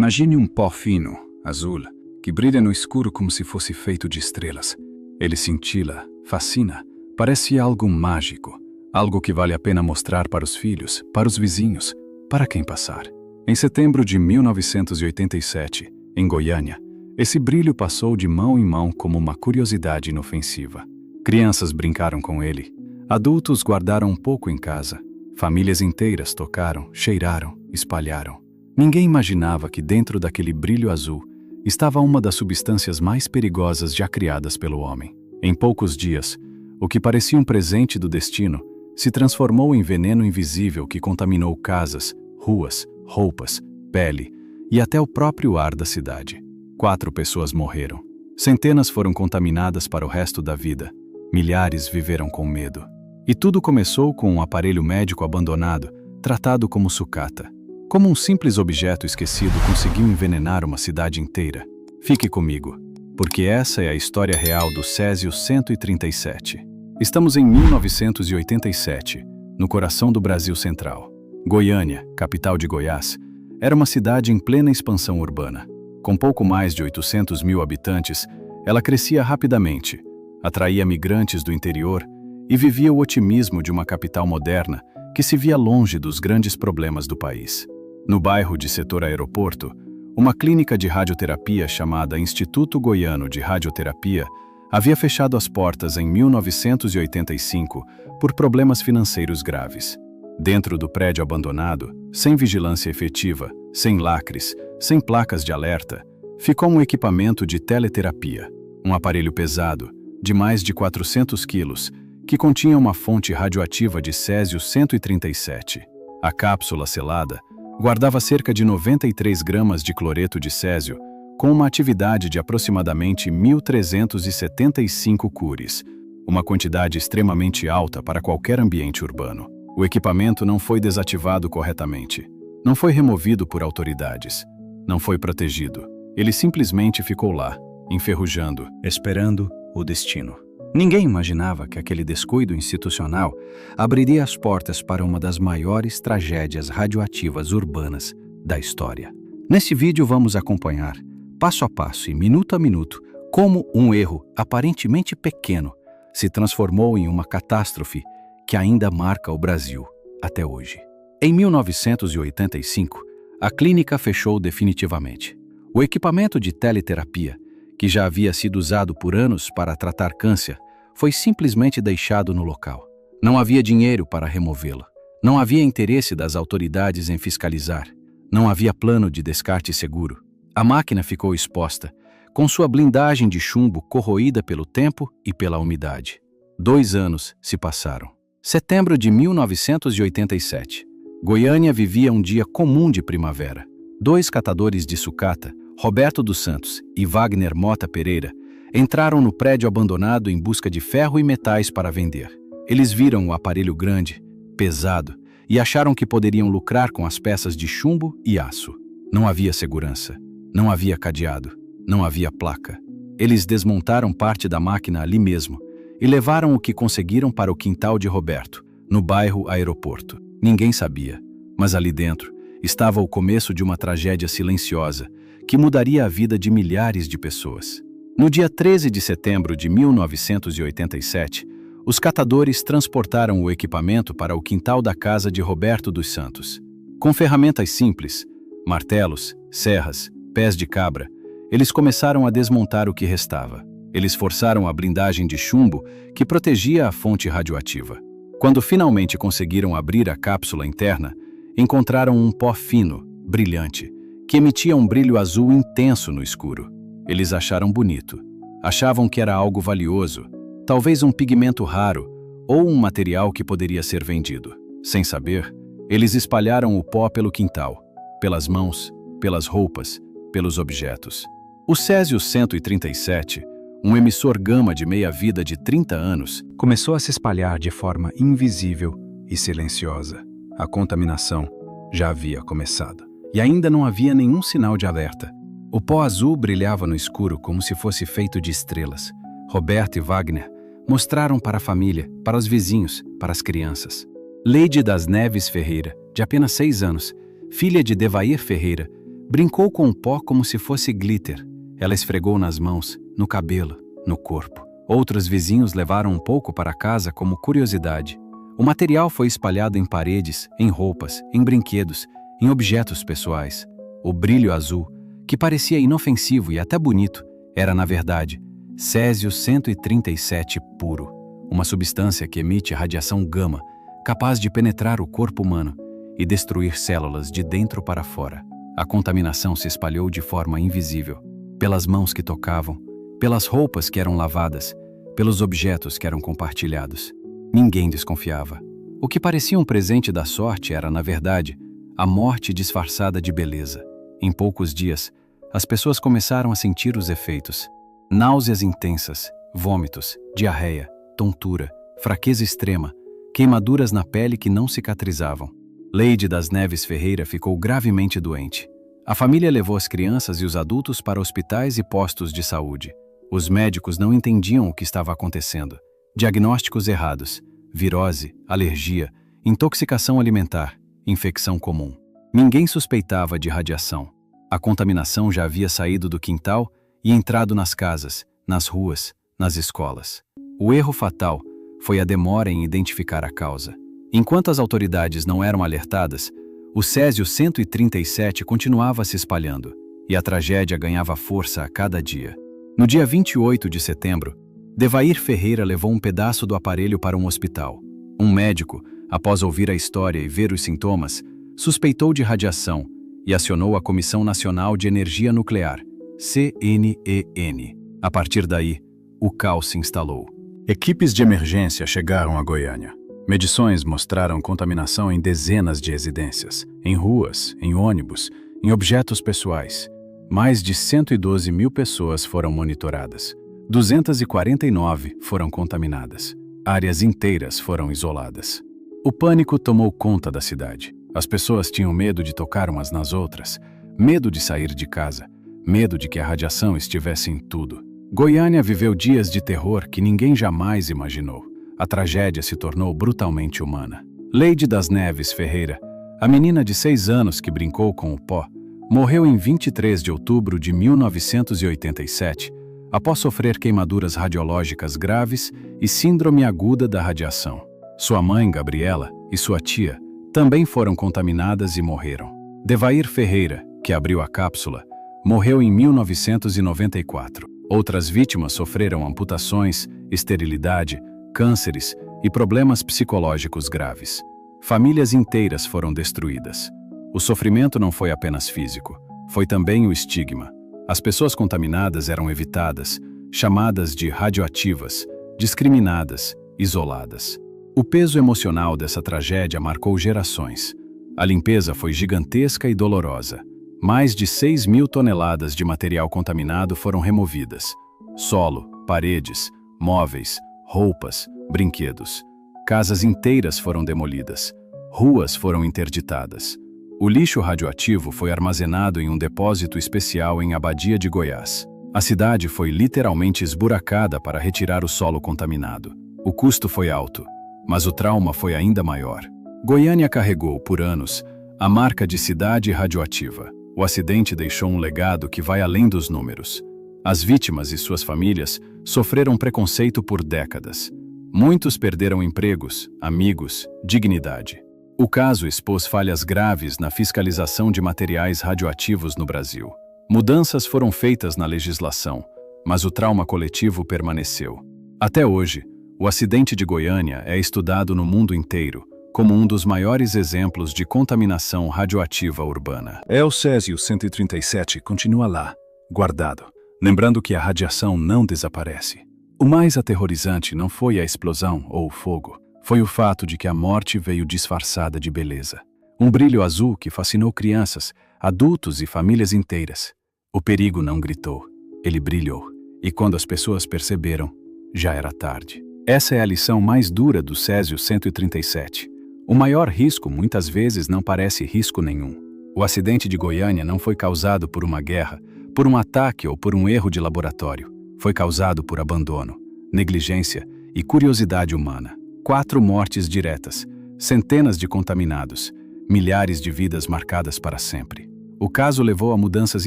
Imagine um pó fino, azul, que brilha no escuro como se fosse feito de estrelas. Ele cintila, fascina, parece algo mágico, algo que vale a pena mostrar para os filhos, para os vizinhos, para quem passar. Em setembro de 1987, em Goiânia, esse brilho passou de mão em mão como uma curiosidade inofensiva. Crianças brincaram com ele, adultos guardaram um pouco em casa, famílias inteiras tocaram, cheiraram, espalharam. Ninguém imaginava que dentro daquele brilho azul estava uma das substâncias mais perigosas já criadas pelo homem. Em poucos dias, o que parecia um presente do destino se transformou em veneno invisível que contaminou casas, ruas, roupas, pele e até o próprio ar da cidade. 4 pessoas morreram. Centenas foram contaminadas para o resto da vida. Milhares viveram com medo. E tudo começou com um aparelho médico abandonado, tratado como sucata. Como um simples objeto esquecido conseguiu envenenar uma cidade inteira. Fique comigo, porque essa é a história real do Césio-137. Estamos em 1987, no coração do Brasil Central. Goiânia, capital de Goiás, era uma cidade em plena expansão urbana. Com pouco mais de 800 mil habitantes, ela crescia rapidamente, atraía migrantes do interior e vivia o otimismo de uma capital moderna que se via longe dos grandes problemas do país. No bairro de setor aeroporto, uma clínica de radioterapia chamada Instituto Goiano de Radioterapia havia fechado as portas em 1985 por problemas financeiros graves. Dentro do prédio abandonado, sem vigilância efetiva, sem lacres, sem placas de alerta, ficou um equipamento de teleterapia, um aparelho pesado, de mais de 400 quilos, que continha uma fonte radioativa de Césio-137. A cápsula selada guardava cerca de 93 gramas de cloreto de césio, com uma atividade de aproximadamente 1.375 curies, uma quantidade extremamente alta para qualquer ambiente urbano. O equipamento não foi desativado corretamente, não foi removido por autoridades, não foi protegido. Ele simplesmente ficou lá, enferrujando, esperando o destino. Ninguém imaginava que aquele descuido institucional abriria as portas para uma das maiores tragédias radioativas urbanas da história. Nesse vídeo vamos acompanhar, passo a passo e minuto a minuto, como um erro aparentemente pequeno se transformou em uma catástrofe que ainda marca o Brasil até hoje. Em 1985, a clínica fechou definitivamente. O equipamento de teleterapia, que já havia sido usado por anos para tratar câncer, foi simplesmente deixado no local. Não havia dinheiro para removê-lo. Não havia interesse das autoridades em fiscalizar. Não havia plano de descarte seguro. A máquina ficou exposta, com sua blindagem de chumbo corroída pelo tempo e pela umidade. 2 anos se passaram. Setembro de 1987. Goiânia vivia um dia comum de primavera. 2 catadores de sucata, Roberto dos Santos e Wagner Mota Pereira, entraram no prédio abandonado em busca de ferro e metais para vender. Eles viram o aparelho grande, pesado, e acharam que poderiam lucrar com as peças de chumbo e aço. Não havia segurança, não havia cadeado, não havia placa. Eles desmontaram parte da máquina ali mesmo e levaram o que conseguiram para o quintal de Roberto, no bairro Aeroporto. Ninguém sabia, mas ali dentro estava o começo de uma tragédia silenciosa que mudaria a vida de milhares de pessoas. No dia 13 de setembro de 1987, os catadores transportaram o equipamento para o quintal da casa de Roberto dos Santos. Com ferramentas simples, martelos, serras, pés de cabra, eles começaram a desmontar o que restava. Eles forçaram a blindagem de chumbo que protegia a fonte radioativa. Quando finalmente conseguiram abrir a cápsula interna, encontraram um pó fino, brilhante, que emitia um brilho azul intenso no escuro. Eles acharam bonito. Achavam que era algo valioso, talvez um pigmento raro ou um material que poderia ser vendido. Sem saber, eles espalharam o pó pelo quintal, pelas mãos, pelas roupas, pelos objetos. O Césio-137, um emissor gama de meia-vida de 30 anos, começou a se espalhar de forma invisível e silenciosa. A contaminação já havia começado. E ainda não havia nenhum sinal de alerta. O pó azul brilhava no escuro como se fosse feito de estrelas. Roberto e Wagner mostraram para a família, para os vizinhos, para as crianças. Leide das Neves Ferreira, de apenas 6 anos, filha de Devair Ferreira, Brincou com o pó como se fosse glitter. Ela esfregou nas mãos, no cabelo, no corpo. Outros vizinhos levaram um pouco para casa como curiosidade. O material foi espalhado em paredes, em roupas, em brinquedos, em objetos pessoais. O brilho azul, que parecia inofensivo e até bonito, era, na verdade, Césio-137 puro, uma substância que emite radiação gama, capaz de penetrar o corpo humano e destruir células de dentro para fora. A contaminação se espalhou de forma invisível, pelas mãos que tocavam, pelas roupas que eram lavadas, pelos objetos que eram compartilhados. Ninguém desconfiava. O que parecia um presente da sorte era, na verdade, a morte disfarçada de beleza. Em poucos dias, as pessoas começaram a sentir os efeitos. Náuseas intensas, vômitos, diarreia, tontura, fraqueza extrema, queimaduras na pele que não cicatrizavam. Leide das Neves Ferreira ficou gravemente doente. A família levou as crianças e os adultos para hospitais e postos de saúde. Os médicos não entendiam o que estava acontecendo. Diagnósticos errados, virose, alergia, intoxicação alimentar, infecção comum. Ninguém suspeitava de radiação. A contaminação já havia saído do quintal e entrado nas casas, nas ruas, nas escolas. O erro fatal foi a demora em identificar a causa. Enquanto as autoridades não eram alertadas, o Césio-137 continuava se espalhando, e a tragédia ganhava força a cada dia. No dia 28 de setembro, Devair Ferreira levou um pedaço do aparelho para um hospital. Um médico, após ouvir a história e ver os sintomas, suspeitou de radiação e acionou a Comissão Nacional de Energia Nuclear, CNEN. A partir daí, o caos se instalou. Equipes de emergência chegaram a Goiânia. Medições mostraram contaminação em dezenas de residências, em ruas, em ônibus, em objetos pessoais. Mais de 112 mil pessoas foram monitoradas. 249 foram contaminadas. Áreas inteiras foram isoladas. O pânico tomou conta da cidade. As pessoas tinham medo de tocar umas nas outras, medo de sair de casa, medo de que a radiação estivesse em tudo. Goiânia viveu dias de terror que ninguém jamais imaginou. A tragédia se tornou brutalmente humana. Leide das Neves Ferreira, a menina de 6 anos que brincou com o pó, morreu em 23 de outubro de 1987, após sofrer queimaduras radiológicas graves e síndrome aguda da radiação. Sua mãe, Gabriela, e sua tia também foram contaminadas e morreram. Devair Ferreira, que abriu a cápsula, morreu em 1994. Outras vítimas sofreram amputações, esterilidade, cânceres e problemas psicológicos graves. Famílias inteiras foram destruídas. O sofrimento não foi apenas físico, foi também o estigma. As pessoas contaminadas eram evitadas, chamadas de radioativas, discriminadas, isoladas. O peso emocional dessa tragédia marcou gerações. A limpeza foi gigantesca e dolorosa. Mais de 6 mil toneladas de material contaminado foram removidas. Solo, paredes, móveis, roupas, brinquedos. Casas inteiras foram demolidas. Ruas foram interditadas. O lixo radioativo foi armazenado em um depósito especial em Abadia de Goiás. A cidade foi literalmente esburacada para retirar o solo contaminado. O custo foi alto, mas o trauma foi ainda maior. Goiânia carregou, por anos, a marca de cidade radioativa. O acidente deixou um legado que vai além dos números. As vítimas e suas famílias sofreram preconceito por décadas. Muitos perderam empregos, amigos, dignidade. O caso expôs falhas graves na fiscalização de materiais radioativos no Brasil. Mudanças foram feitas na legislação, mas o trauma coletivo permaneceu. Até hoje, o acidente de Goiânia é estudado no mundo inteiro como um dos maiores exemplos de contaminação radioativa urbana. O Césio-137 continua lá, guardado, lembrando que a radiação não desaparece. O mais aterrorizante não foi a explosão ou o fogo, foi o fato de que a morte veio disfarçada de beleza. Um brilho azul que fascinou crianças, adultos e famílias inteiras. O perigo não gritou, ele brilhou. E quando as pessoas perceberam, já era tarde. Essa é a lição mais dura do Césio-137. O maior risco muitas vezes não parece risco nenhum. O acidente de Goiânia não foi causado por uma guerra, por um ataque ou por um erro de laboratório. Foi causado por abandono, negligência e curiosidade humana. 4 mortes diretas, centenas de contaminados, milhares de vidas marcadas para sempre. O caso levou a mudanças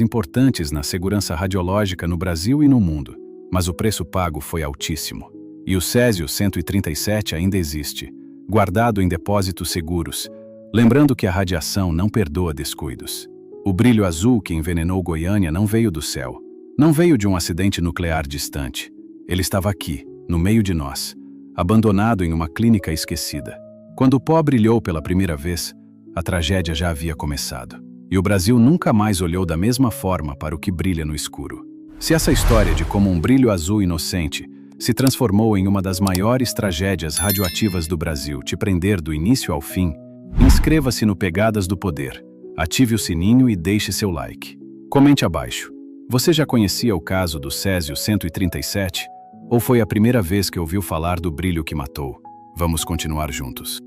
importantes na segurança radiológica no Brasil e no mundo, mas o preço pago foi altíssimo. E o Césio-137 ainda existe, guardado em depósitos seguros, lembrando que a radiação não perdoa descuidos. O brilho azul que envenenou Goiânia não veio do céu, não veio de um acidente nuclear distante. Ele estava aqui, no meio de nós, abandonado em uma clínica esquecida. Quando o pó brilhou pela primeira vez, a tragédia já havia começado. E o Brasil nunca mais olhou da mesma forma para o que brilha no escuro. Se essa história de como um brilho azul inocente se transformou em uma das maiores tragédias radioativas do Brasil te prender do início ao fim, inscreva-se no Pegadas do Poder, ative o sininho e deixe seu like. Comente abaixo. Você já conhecia o caso do Césio-137? Ou foi a primeira vez que ouviu falar do brilho que matou? Vamos continuar juntos.